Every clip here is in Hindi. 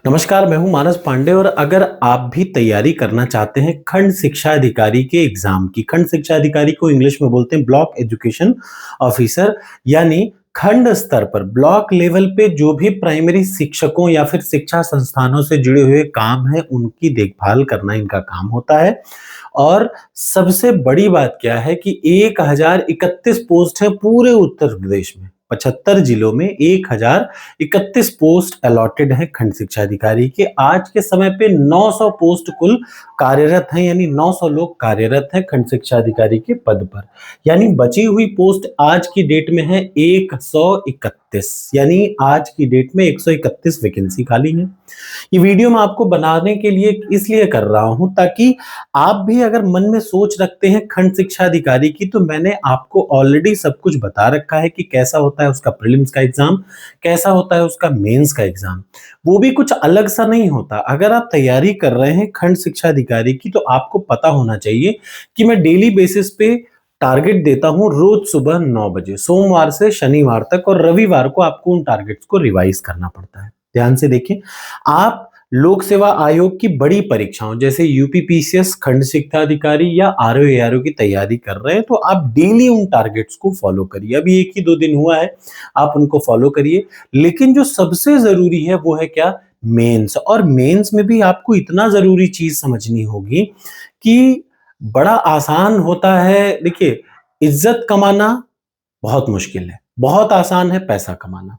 नमस्कार, मैं हूं मानस पांडे और अगर आप भी तैयारी करना चाहते हैं खंड शिक्षा अधिकारी के एग्जाम की। खंड शिक्षा अधिकारी को इंग्लिश में बोलते हैं ब्लॉक एजुकेशन ऑफिसर, यानी खंड स्तर पर ब्लॉक लेवल पे जो भी प्राइमरी शिक्षकों या फिर शिक्षा संस्थानों से जुड़े हुए काम है उनकी देखभाल करना इनका काम होता है। और सबसे बड़ी बात क्या है कि 1031 पोस्ट है पूरे उत्तर प्रदेश में। 75 जिलों में 1031 पोस्ट अलॉटेड है खंड शिक्षा अधिकारी के। आज के समय पे 900 पोस्ट कुल कार्यरत हैं, यानी 900 लोग कार्यरत हैं खंड शिक्षा अधिकारी के पद पर। यानी बची हुई पोस्ट आज की डेट में है 131, यानी आज की डेट में 131 वैकेंसी खाली है। ये वीडियो मैं आपको बनाने के लिए इसलिए कर रहा हूं ताकि आप भी अगर मन में सोच रखते हैं खंड शिक्षा अधिकारी की, तो मैंने आपको ऑलरेडी सब कुछ बता रखा है कि कैसा होता है उसका प्रीलिम्स का एग्जाम, कैसा होता है उसका मेंस का एग्जाम। वो भी कुछ अलग सा नहीं होता। अगर आप तैयारी कर रहे हैं खंड शिक्षा अधिकारी की तो आपको पता होना चाहिए कि मैं डेली बेसिस पे टारगेट देता हूं रोज सुबह 9 बजे, सोमवार से शनिवार तक, और रविवार को आपको उन टारगेट्स को रिवाइज करना पड़ता है। ध्यान से देखें, आप लोक सेवा आयोग की बड़ी परीक्षाओं जैसे यूपीपीसीएस, खंड शिक्षा अधिकारी या आरओ एआरओ की तैयारी कर रहे हैं तो आप डेली उन टारगेट्स को फॉलो करिए। अभी 1 ही 2 दिन हुआ है, आप उनको फॉलो करिए। लेकिन जो सबसे जरूरी है वो है क्या? मेंस। और मेंस में भी आपको इतना जरूरी चीज समझनी होगी कि बड़ा आसान होता है। देखिए, इज्जत कमाना बहुत मुश्किल है, बहुत आसान है पैसा कमाना।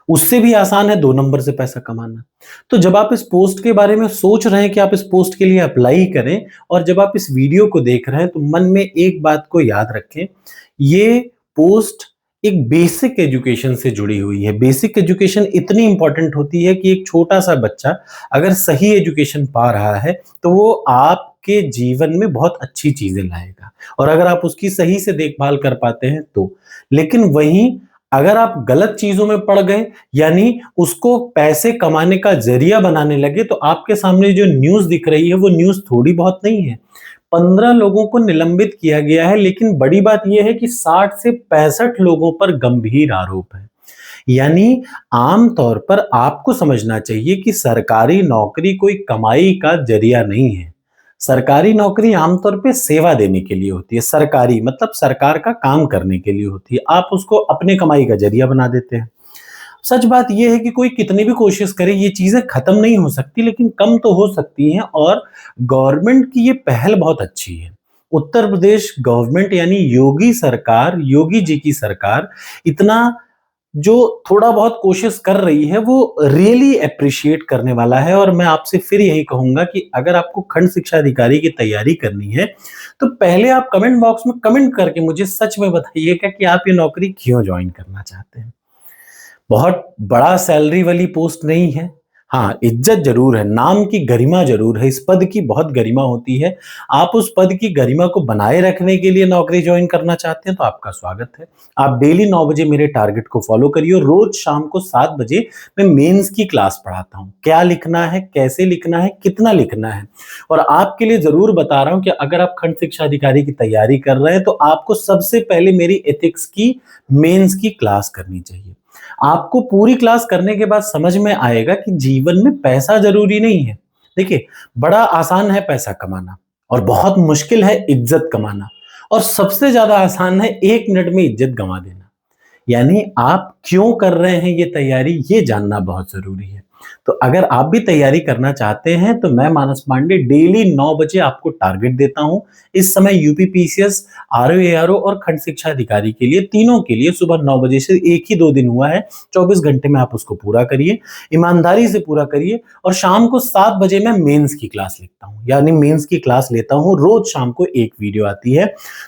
उससे भी आसान है 2 नंबर से पैसा कमाना। तो जब आप इस पोस्ट के बारे में सोच रहे हैं कि आप इस पोस्ट के लिए अप्लाई करें, और जब आप इस वीडियो को देख रहे हैं, तो मन में एक बात को याद रखें, ये पोस्ट एक बेसिक एजुकेशन से जुड़ी हुई है। बेसिक एजुकेशन इतनी इंपॉर्टेंट होती है कि एक छोटा सा बच्चा अगर सही एजुकेशन पा रहा है तो वो आपके जीवन में बहुत अच्छी चीजें लाएगा, और अगर आप उसकी सही से देखभाल कर पाते हैं तो। लेकिन वहीं अगर आप गलत चीजों में पड़ गए, यानी उसको पैसे कमाने का जरिया बनाने लगे, तो आपके सामने जो न्यूज दिख रही है वो न्यूज थोड़ी बहुत नहीं है। 15 लोगों को निलंबित किया गया है, लेकिन बड़ी बात यह है कि 60 से 65 लोगों पर गंभीर आरोप है। यानी आमतौर पर आपको समझना चाहिए कि सरकारी नौकरी कोई कमाई का जरिया नहीं है। सरकारी नौकरी आमतौर पे सेवा देने के लिए होती है। सरकारी मतलब सरकार का काम करने के लिए होती है। आप उसको अपने कमाई का जरिया बना देते हैं। सच बात यह है कि कोई कितनी भी कोशिश करे ये चीजें खत्म नहीं हो सकती, लेकिन कम तो हो सकती हैं। और गवर्नमेंट की ये पहल बहुत अच्छी है। उत्तर प्रदेश गवर्नमेंट यानी योगी सरकार, योगी जी की सरकार इतना जो थोड़ा बहुत कोशिश कर रही है वो रियली अप्रिशिएट करने वाला है। और मैं आपसे फिर यही कहूंगा कि अगर आपको खंड शिक्षा अधिकारी की तैयारी करनी है तो पहले आप कमेंट बॉक्स में कमेंट करके मुझे सच में बताइएगा कि आप ये नौकरी क्यों ज्वाइन करना चाहते हैं। बहुत बड़ा सैलरी वाली पोस्ट नहीं है। हाँ, इज्जत जरूर है, नाम की गरिमा जरूर है। इस पद की बहुत गरिमा होती है। आप उस पद की गरिमा को बनाए रखने के लिए नौकरी ज्वाइन करना चाहते हैं तो आपका स्वागत है। आप डेली 9 बजे मेरे टारगेट को फॉलो करिए, और रोज शाम को 7 बजे मैं मेंस की क्लास पढ़ाता हूँ। क्या लिखना है, कैसे लिखना है, कितना लिखना है। और आपके लिए जरूर बता रहा हूँ कि अगर आप खंड शिक्षा अधिकारी की तैयारी कर रहे हैं तो आपको सबसे पहले मेरी एथिक्स की मेंस की क्लास करनी चाहिए। आपको पूरी क्लास करने के बाद समझ में आएगा कि जीवन में पैसा जरूरी नहीं है। देखिए, बड़ा आसान है पैसा कमाना, और बहुत मुश्किल है इज्जत कमाना, और सबसे ज्यादा आसान है 1 मिनट में इज्जत गंवा देना। यानी आप क्यों कर रहे हैं ये तैयारी, ये जानना बहुत जरूरी है। तो अगर आप भी तैयारी करना चाहते हैं तो मैं मानस पांडे डेली 9 बजे आपको टारगेट देता हूं। इस समय यूपीपीसीएस, आरओ एआरओ और खंड शिक्षा अधिकारी के लिए, तीनों के लिए सुबह 9 बजे से 1 ही 2 दिन हुआ है। 24 घंटे में आप उसको पूरा करिए, ईमानदारी से पूरा करिए। और शाम को 7 बजे मैं मेंस की क्लास लिखता हूं, यानी मेंस की क्लास लेता हूं। रोज शाम को एक वीडियो आती है,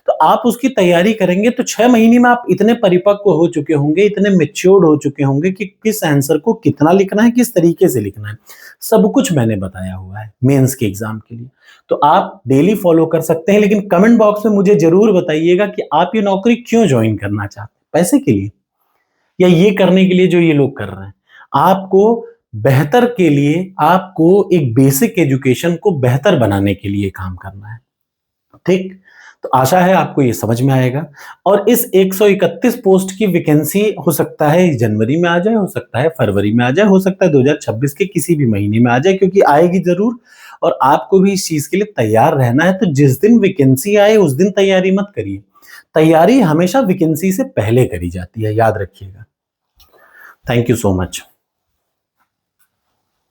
तो आप उसकी तैयारी करेंगे तो 6 महीने में आप इतने परिपक्व हो चुके होंगे, इतने मैच्योर्ड हो चुके होंगे कि किस आंसर को कितना लिखना है, किस तरीके से लिखना है। सब कुछ मैंने बताया हुआ है मेंस के एग्जाम के लिए। तो आप डेली फॉलो कर सकते हैं, लेकिन कमेंट बॉक्स में मुझे जरूर बताइएगा कि आप ये नौकरी क्यों ज्वाइन करना चाहते हैं। पैसे के लिए, या ये करने के लिए जो ये लोग कर रहे हैं। आपको बेहतर के लिए, आपको एक बेसिक एजुकेशन को बेहतर बनाने के लिए काम करना है। ठीक। तो आशा है आपको ये समझ में आएगा। और इस 131 पोस्ट की वैकेंसी हो सकता है जनवरी में आ जाए, हो सकता है फरवरी में आ जाए, हो सकता है 2026 के किसी भी महीने में आ जाए, क्योंकि आएगी ज़रूर और आपको भी इस चीज़ के लिए तैयार रहना है। तो जिस दिन वैकेंसी आए उस दिन तैयारी मत करिए। तैयारी हमेशा वैकेंसी से पहले करी जाती है, याद रखिएगा। Thank you so much.